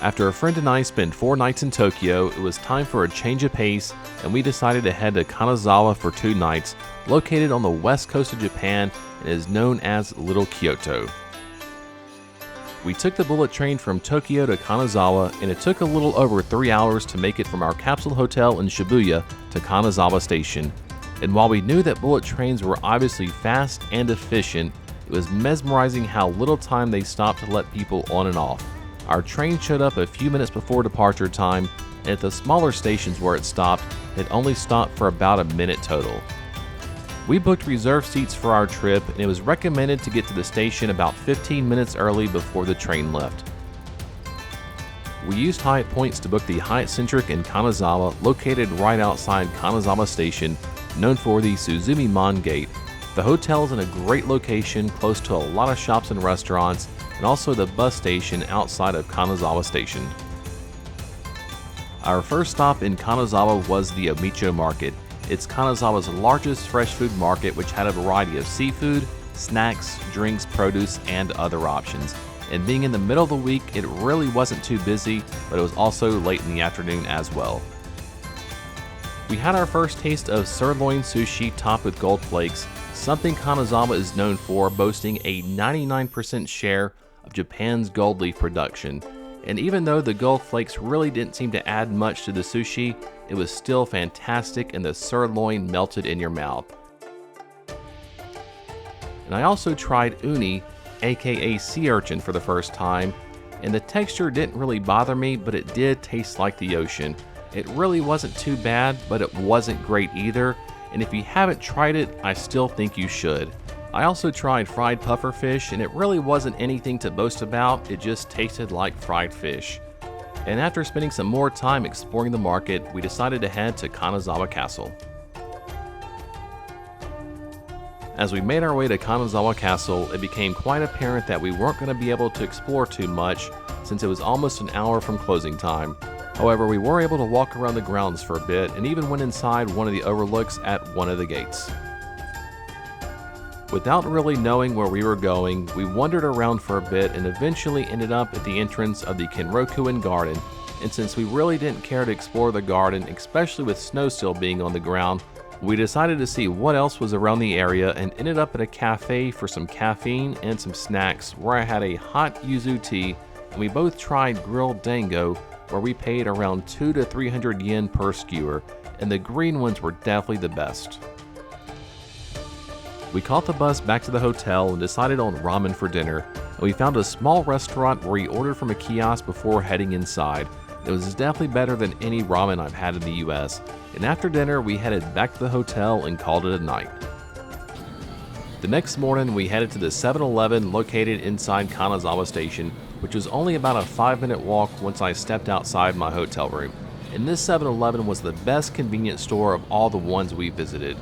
After a friend and I spent 4 nights in Tokyo, it was time for a change of pace, and we decided to head to Kanazawa for 2 nights, located on the west coast of Japan and is known as Little Kyoto. We took the bullet train from Tokyo to Kanazawa, and it took a little over 3 hours to make it from our capsule hotel in Shibuya to Kanazawa Station. And while we knew that bullet trains were obviously fast and efficient, it was mesmerizing how little time they stopped to let people on and off. Our train showed up a few minutes before departure time, and at the smaller stations where it stopped, it only stopped for about a minute total. We booked reserved seats for our trip, and it was recommended to get to the station about 15 minutes early before the train left. We used Hyatt points to book the Hyatt Centric in Kanazawa, located right outside Kanazawa Station, known for the Suzumi-mon Gate. The hotel is in a great location, close to a lot of shops and restaurants, and also the bus station outside of Kanazawa Station. Our first stop in Kanazawa was the Omicho Market. It's Kanazawa's largest fresh food market, which had a variety of seafood, snacks, drinks, produce, and other options. And being in the middle of the week, it really wasn't too busy, but it was also late in the afternoon as well. We had our first taste of sirloin sushi topped with gold flakes, something Kanazawa is known for, boasting a 99% share of Japan's gold leaf production. And even though the gold flakes really didn't seem to add much to the sushi, it was still fantastic and the sirloin melted in your mouth. And I also tried uni, aka sea urchin, for the first time, and the texture didn't really bother me, but it did taste like the ocean. It really wasn't too bad, but it wasn't great either, and if you haven't tried it, I still think you should. I also tried fried puffer fish, and it really wasn't anything to boast about, it just tasted like fried fish. And after spending some more time exploring the market, we decided to head to Kanazawa Castle. As we made our way to Kanazawa Castle, it became quite apparent that we weren't going to be able to explore too much since it was almost an hour from closing time. However, we were able to walk around the grounds for a bit and even went inside one of the overlooks at one of the gates. Without really knowing where we were going, we wandered around for a bit and eventually ended up at the entrance of the Kenroku-in Garden, and since we really didn't care to explore the garden, especially with snow still being on the ground, we decided to see what else was around the area and ended up at a cafe for some caffeine and some snacks, where I had a hot yuzu tea and we both tried grilled dango, where we paid around 200 to 300 yen per skewer, and the green ones were definitely the best. We caught the bus back to the hotel and decided on ramen for dinner, and we found a small restaurant where we ordered from a kiosk before heading inside. It was definitely better than any ramen I've had in the US, and after dinner we headed back to the hotel and called it a night. The next morning we headed to the 7-Eleven located inside Kanazawa Station, which was only about a 5-minute walk once I stepped outside my hotel room. And this 7-Eleven was the best convenience store of all the ones we visited.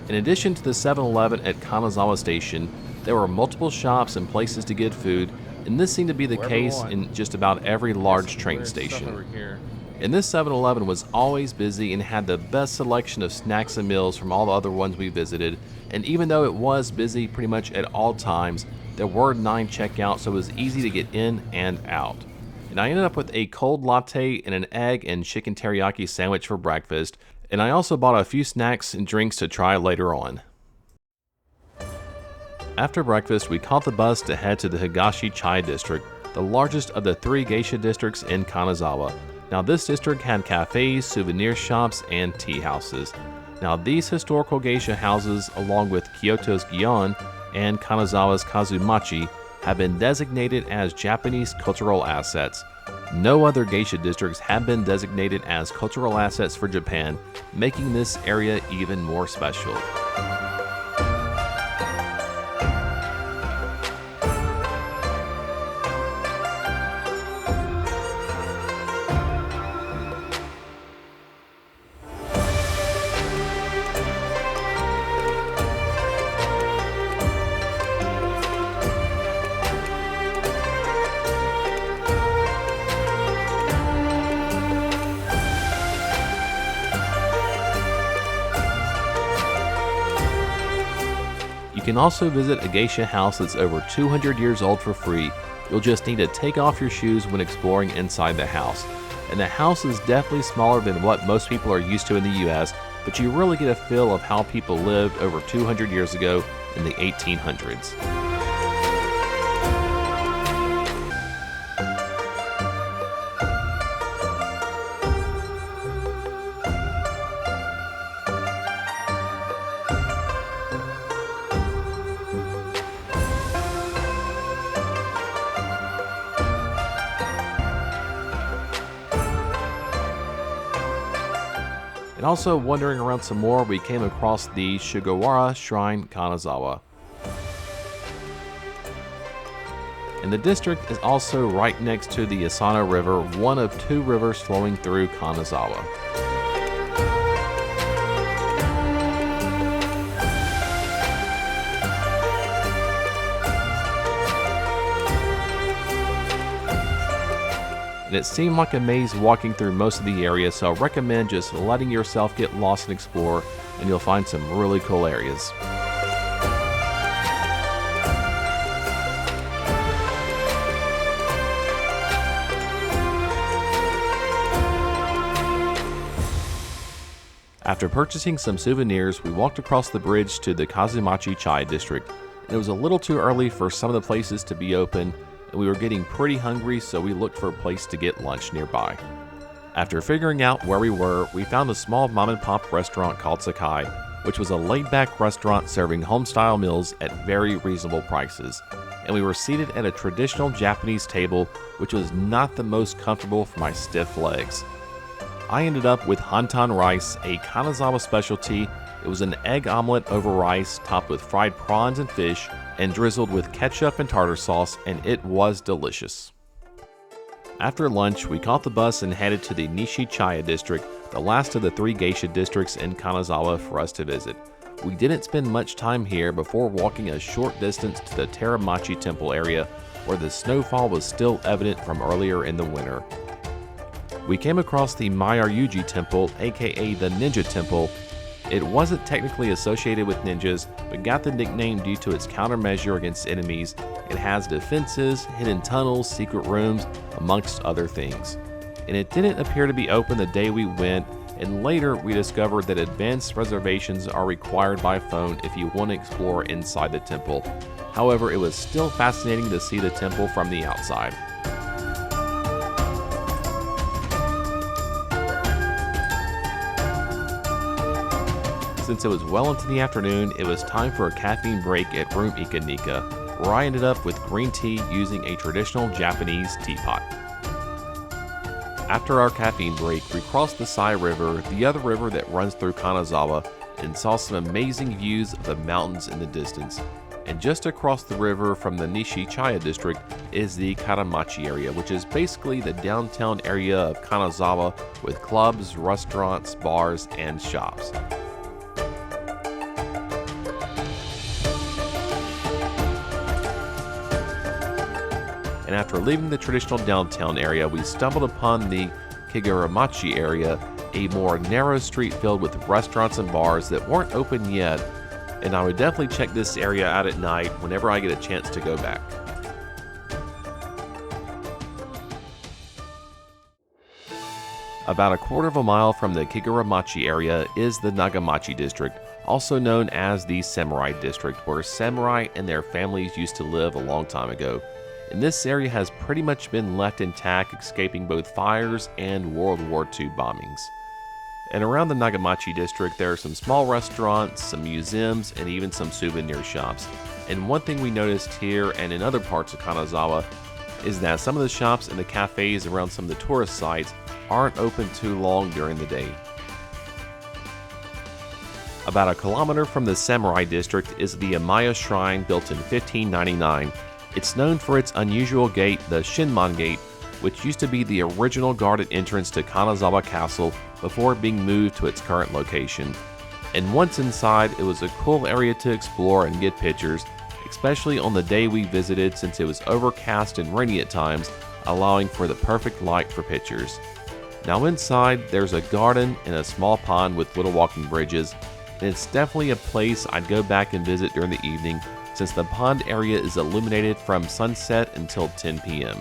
In addition to the 7-Eleven at Kanazawa Station, there were multiple shops and places to get food, and this seemed to be the case in just about every large train station. And this 7-Eleven was always busy and had the best selection of snacks and meals from all the other ones we visited, and even though it was busy pretty much at all times, there were 9 checkouts, so it was easy to get in and out. And I ended up with a cold latte and an egg and chicken teriyaki sandwich for breakfast, and I also bought a few snacks and drinks to try later on. After breakfast, we caught the bus to head to the Higashi Chai District, the largest of the 3 geisha districts in Kanazawa. Now this district had cafes, souvenir shops, and tea houses. Now these historical geisha houses, along with Kyoto's Gion and Kanazawa's Kazumachi, have been designated as Japanese cultural assets. No other geisha districts have been designated as cultural assets for Japan, making this area even more special. You can also visit a geisha house that's over 200 years old for free, You'll just need to take off your shoes when exploring inside the house. And the house is definitely smaller than what most people are used to in the US, but you really get a feel of how people lived over 200 years ago in the 1800s. And also wandering around some more, we came across the Sugawara Shrine Kanazawa. And the district is also right next to the Asano River, one of two rivers flowing through Kanazawa. And it seemed like a maze walking through most of the area, so I recommend just letting yourself get lost and explore, and you'll find some really cool areas. After purchasing some souvenirs, we walked across the bridge to the Kazamachi Chai district, and it was a little too early for some of the places to be open, and we were getting pretty hungry, so we looked for a place to get lunch nearby. After figuring out where we were, we found a small mom-and-pop restaurant called Sakai, which was a laid-back restaurant serving home-style meals at very reasonable prices. And we were seated at a traditional Japanese table, which was not the most comfortable for my stiff legs. I ended up with hantan rice, a Kanazawa specialty. It was an egg omelet over rice, topped with fried prawns and fish, and drizzled with ketchup and tartar sauce, and it was delicious. After lunch, we caught the bus and headed to the Nishichaya district, the last of the 3 geisha districts in Kanazawa for us to visit. We didn't spend much time here before walking a short distance to the Teramachi temple area, where the snowfall was still evident from earlier in the winter. We came across the Myoryuji temple, aka the Ninja Temple. It wasn't technically associated with ninjas, but got the nickname due to its countermeasure against enemies. It has defenses, hidden tunnels, secret rooms, amongst other things. And it didn't appear to be open the day we went, and later we discovered that advanced reservations are required by phone if you want to explore inside the temple. However, it was still fascinating to see the temple from the outside. Since it was well into the afternoon, it was time for a caffeine break at room Icca, where I ended up with green tea using a traditional Japanese teapot. After our caffeine break, we crossed the Sai River, the other river that runs through Kanazawa, and saw some amazing views of the mountains in the distance. And just across the river from the Nishichaya district is the Karamachi area, which is basically the downtown area of Kanazawa with clubs, restaurants, bars, and shops. And after leaving the traditional downtown area, we stumbled upon the Kiguramachi area, a more narrow street filled with restaurants and bars that weren't open yet, and I would definitely check this area out at night whenever I get a chance to go back. About a quarter of a mile from the Kiguramachi area is the Nagamachi district, also known as the Samurai district, where samurai and their families used to live a long time ago. And this area has pretty much been left intact, escaping both fires and World War II bombings. And around the Nagamachi district, there are some small restaurants, some museums, and even some souvenir shops. And one thing we noticed here and in other parts of Kanazawa is that some of the shops and the cafes around some of the tourist sites aren't open too long during the day. About a kilometer from the Samurai district is the Amaya Shrine, built in 1599. It's known for its unusual gate, the Shinman Gate, which used to be the original guarded entrance to Kanazawa Castle before being moved to its current location. And once inside, it was a cool area to explore and get pictures, especially on the day we visited, since it was overcast and rainy at times, allowing for the perfect light for pictures. Now inside, there's a garden and a small pond with little walking bridges, and it's definitely a place I'd go back and visit during the evening, since the pond area is illuminated from sunset until 10 p.m.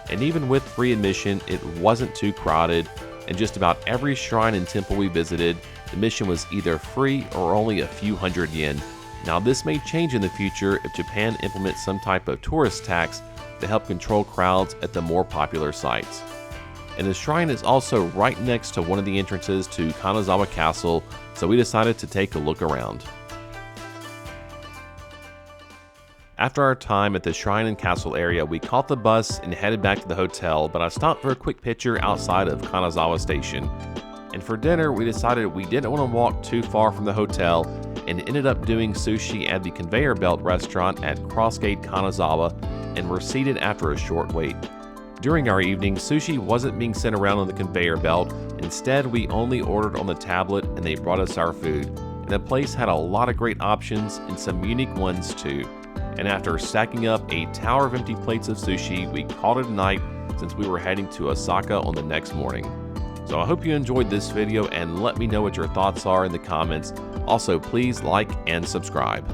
And even with free admission, it wasn't too crowded, and just about every shrine and temple we visited, admission was either free or only a few hundred yen. Now this may change in the future if Japan implements some type of tourist tax to help control crowds at the more popular sites. And the shrine is also right next to one of the entrances to Kanazawa Castle, so we decided to take a look around. After our time at the shrine and castle area, we caught the bus and headed back to the hotel, but I stopped for a quick picture outside of Kanazawa Station. And for dinner, we decided we didn't want to walk too far from the hotel and ended up doing sushi at the Conveyor Belt restaurant at Crossgate Kanazawa, and were seated after a short wait. During our evening, sushi wasn't being sent around on the conveyor belt. Instead, we only ordered on the tablet and they brought us our food. And the place had a lot of great options and some unique ones too. And after stacking up a tower of empty plates of sushi, we called it a night since we were heading to Osaka on the next morning. So I hope you enjoyed this video and let me know what your thoughts are in the comments. Also, please like and subscribe.